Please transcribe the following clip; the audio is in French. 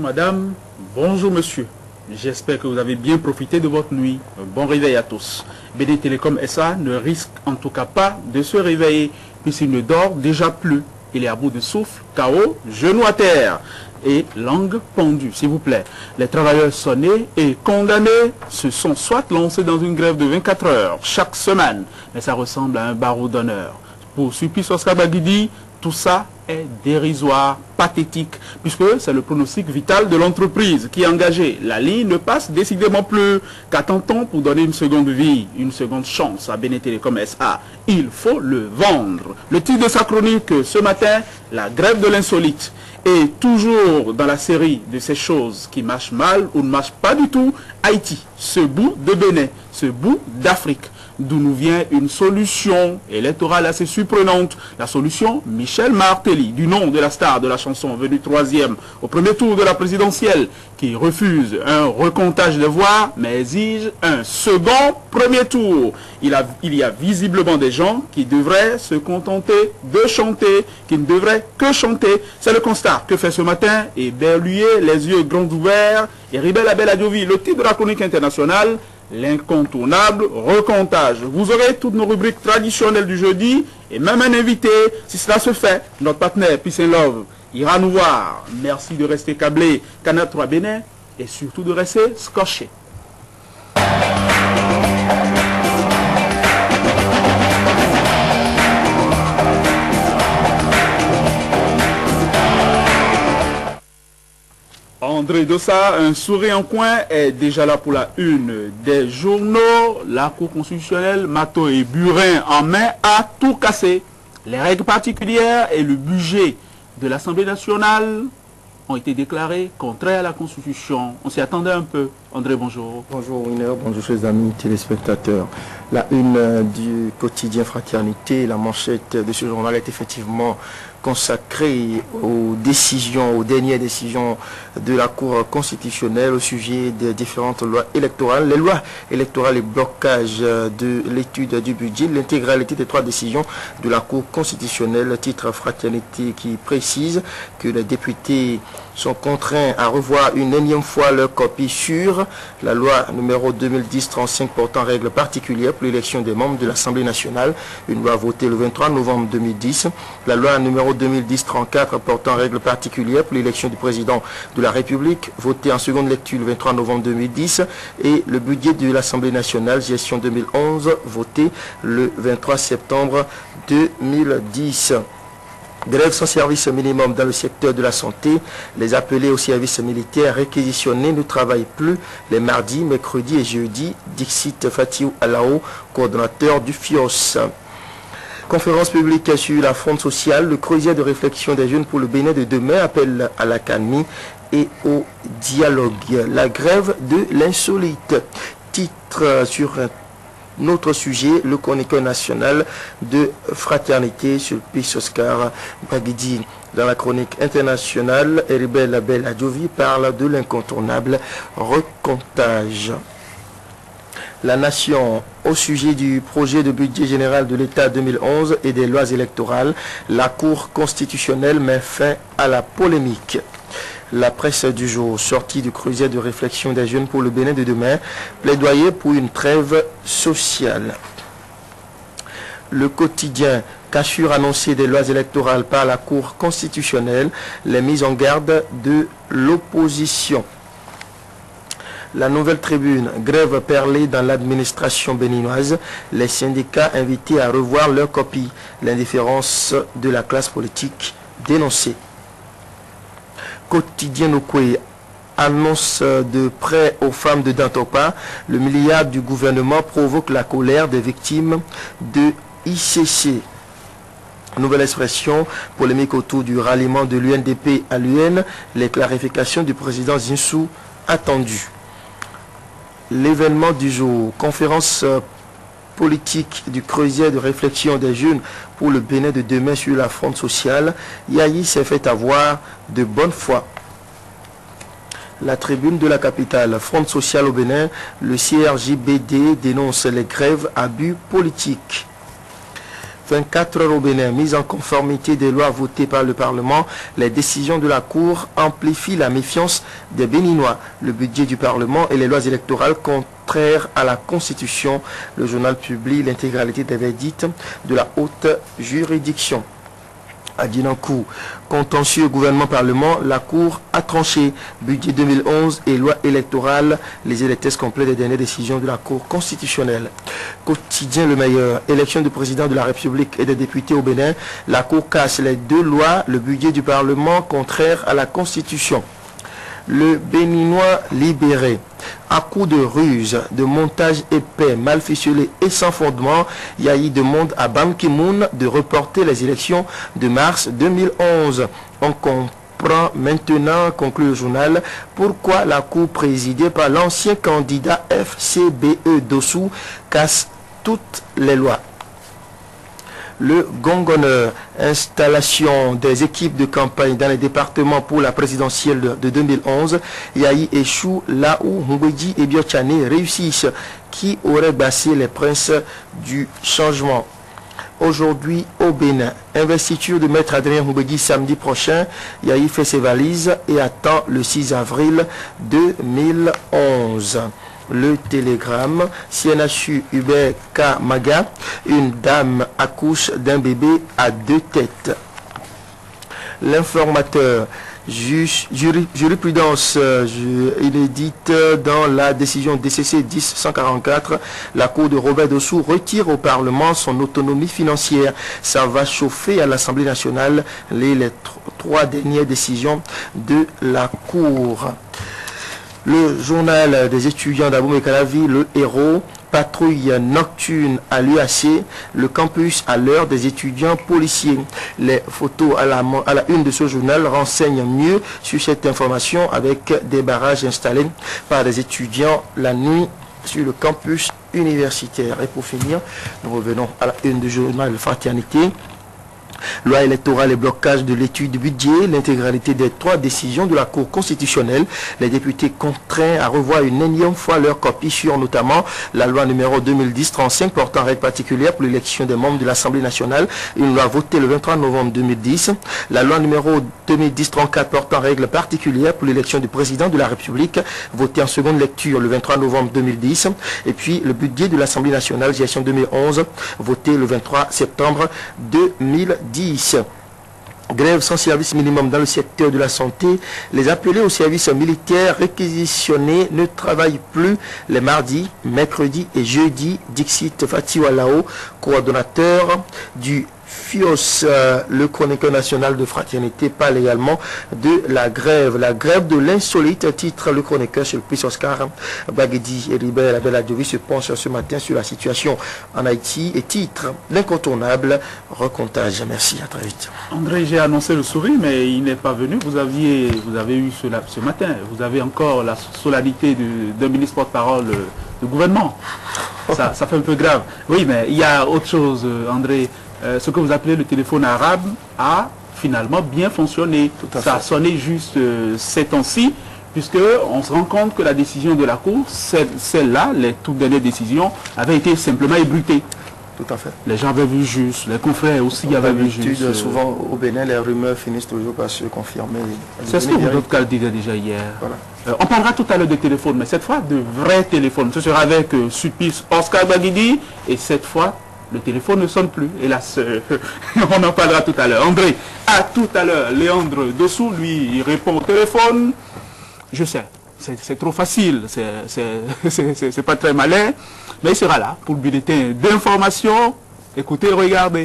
madame, bonjour monsieur. J'espère que vous avez bien profité de votre nuit. Bon réveil à tous. BD Télécom SA ne risque en tout cas pas de se réveiller puisqu'il ne dort déjà plus. Il est à bout de souffle, KO, genou à terre et langue pendue, s'il vous plaît. Les travailleurs sonnés et condamnés se sont soit lancés dans une grève de 24 heures chaque semaine, mais ça ressemble à un barreau d'honneur. Pour Sulpice Oscar Baguidi, tout ça est dérisoire, pathétique, puisque c'est le pronostic vital de l'entreprise qui est engagé. La ligne ne passe décidément plus. Qu'attend-on pour donner une seconde vie, une seconde chance à BD Télécom SA? Il faut le vendre. Le titre de sa chronique ce matin, la grève de l'insolite. Et toujours dans la série de ces choses qui marchent mal ou ne marchent pas du tout, Haïti, ce bout de Bénin, ce bout d'Afrique, d'où nous vient une solution électorale assez surprenante. La solution Michel Martelly, du nom de la star de la chanson, venu troisième au premier tour de la présidentielle, qui refuse un recomptage de voix, mais exige un second premier tour. Il y a visiblement des gens qui devraient se contenter de chanter, qui ne devraient que chanter. C'est le constat que fait ce matin et Berluyer, les yeux grands ouverts, et Ribel Abel Adjovi, le titre de la chronique internationale, l'incontournable recomptage. Vous aurez toutes nos rubriques traditionnelles du jeudi et même un invité. Si cela se fait, notre partenaire Peace and Love ira nous voir. Merci de rester câblé Canal 3 Bénin et surtout de rester scotché. André Dossa, un sourire en coin, est déjà là pour la une des journaux. La Cour constitutionnelle, Mato et Burin en main, a tout cassé. Les règles particulières et le budget de l'Assemblée nationale ont été déclarés contraires à la Constitution. On s'y attendait un peu. André, bonjour. Bonjour Winner, bonjour chers amis téléspectateurs. La une du quotidien Fraternité, la manchette de ce journal est effectivement consacrée aux décisions, aux dernières décisions de la Cour constitutionnelle au sujet des différentes lois électorales. Les lois électorales et blocage de l'étude du budget, l'intégralité des 3 décisions de la Cour constitutionnelle, titre Fraternité qui précise que les députés sont contraints à revoir une énième fois leur copie sur la loi numéro 2010-35 portant règles particulières pour l'élection des membres de l'Assemblée nationale, une loi votée le 23 novembre 2010, la loi numéro 2010-34 portant règles particulières pour l'élection du président de la République, votée en seconde lecture le 23 novembre 2010, et le budget de l'Assemblée nationale, gestion 2011, voté le 23 septembre 2010. Grève sans service minimum dans le secteur de la santé. Les appelés au service militaire réquisitionnés ne travaillent plus les mardis, mercredis et jeudis. Dixit Fatiou Alao, coordonnateur du FIOS. Conférence publique sur la fronde sociale. Le creuset de réflexion des jeunes pour le Bénin de demain appelle à l'accalmie et au dialogue. La grève de l'insolite. Titre sur notre sujet, le chroniqueur national de Fraternité, Sulpice Oscar Baguidi. Dans la chronique internationale, Ribel Abel Adjovi parle de l'incontournable recomptage. La Nation, au sujet du projet de budget général de l'État 2011 et des lois électorales, la Cour constitutionnelle met fin à la polémique. La presse du jour, sortie du creuset de réflexion des jeunes pour le Bénin de demain, plaidoyer pour une trêve sociale. Le quotidien, cassure annoncée des lois électorales par la Cour constitutionnelle, les mises en garde de l'opposition. La Nouvelle Tribune, grève perlée dans l'administration béninoise, les syndicats invités à revoir leur copie, l'indifférence de la classe politique dénoncée. Quotidien Okwe, annonce de prêt aux femmes de Dantopa, le milliard du gouvernement provoque la colère des victimes de ICC. Nouvelle expression, polémique autour du ralliement de l'UNDP à l'UN, les clarifications du président Zinsou attendues. L'événement du jour, conférence politique du creuset de réflexion des jeunes pour le Bénin de demain sur la fronde sociale, Yahi s'est fait avoir de bonne foi. La tribune de la capitale, fronde sociale au Bénin, le CRJBD dénonce les grèves à but politique. 24 heures au Bénin, mise en conformité des lois votées par le Parlement, les décisions de la Cour amplifient la méfiance des Béninois. Le budget du Parlement et les lois électorales contraires à la Constitution. Le journal publie l'intégralité des verdicts de la haute juridiction. À Dinankou, contentieux gouvernement-parlement, la Cour a tranché. Budget 2011 et loi électorale, les électeurs complets des dernières décisions de la Cour constitutionnelle. Quotidien Le Meilleur, élection du président de la République et des députés au Bénin. La Cour casse les deux lois, le budget du Parlement contraire à la Constitution. Le Béninois libéré. À coup de ruse, de montage épais, mal ficelé et sans fondement, Yahi demande à Ban Ki-moon de reporter les élections de mars 2011. On comprend maintenant, conclut le journal, pourquoi la Cour présidée par l'ancien candidat FCBE Dossou casse toutes les lois. Le Gongoneur, installation des équipes de campagne dans les départements pour la présidentielle de 2011. Yahi échoue là où Mbweji et Biochane réussissent. Qui aurait bassé les princes du changement? Aujourd'hui au Bénin, investiture de maître Adrien Mbweji samedi prochain. Yahi fait ses valises et attend le 6 avril 2011. Le Télégramme, CNHU Hubert K. Maga, une dame accouche d'un bébé à deux têtes. L'informateur, jurisprudence inédite dans la décision DCC 10-144, la Cour de Robert Dossou retire au Parlement son autonomie financière. Ça va chauffer à l'Assemblée nationale les trois dernières décisions de la Cour. Le journal des étudiants d'Aboum Kalavi, le Héros, patrouille nocturne à l'UAC, le campus à l'heure des étudiants policiers. Les photos à la une de ce journal renseignent mieux sur cette information avec des barrages installés par des étudiants la nuit sur le campus universitaire. Et pour finir, nous revenons à la une du journal Fraternité. Loi électorale et blocage de l'étude du budget, l'intégralité des trois décisions de la Cour constitutionnelle. Les députés contraints à revoir une énième fois leur copie sur notamment la loi numéro 2010-35 portant règles particulières pour l'élection des membres de l'Assemblée nationale, une loi votée le 23 novembre 2010. La loi numéro 2010-34 portant règles particulières pour l'élection du président de la République, votée en seconde lecture le 23 novembre 2010. Et puis le budget de l'Assemblée nationale, gestion 2011, voté le 23 septembre 2010. Grève sans service minimum dans le secteur de la santé. Les appelés au service militaire réquisitionnés ne travaillent plus les mardis, mercredis et jeudis. Dixit Fatiwalao, coordonnateur du FIOS, le chroniqueur national de fraternité, parle également de la grève de l'insolite, titre le chroniqueur sur le prix Oscar Baguedi. Ribert Abel se penche ce matin sur la situation en Haïti et titre l'incontournable recomptage. Merci, à très vite. André, j'ai annoncé le sourire, mais il n'est pas venu. Vous avez eu cela ce matin. Vous avez encore la solennité d'un ministre porte-parole du gouvernement. Ça fait un peu grave. Oui, mais il y a autre chose, André. Ce que vous appelez le téléphone arabe a finalement bien fonctionné. Ça a sonné juste ces temps-ci, puisqu'on se rend compte que la décision de la Cour, celle-là, les toutes dernières décisions, avaient été simplement ébruitées. Tout à fait. Les gens avaient vu juste, les confrères aussi avaient vu juste. Souvent au Bénin, les rumeurs finissent toujours par se confirmer. C'est ce que vous d'autres disaient déjà hier. Voilà. On parlera tout à l'heure de téléphone, mais cette fois de vrais téléphones. Ce sera avec Sulpice Oscar Baguidi, et cette fois, le téléphone ne sonne plus, hélas. On en parlera tout à l'heure. André, à tout à l'heure. Léandre Dossou, lui, il répond au téléphone. Je sais, c'est trop facile, c'est pas très malin, mais il sera là pour le bulletin d'information. Écoutez, regardez.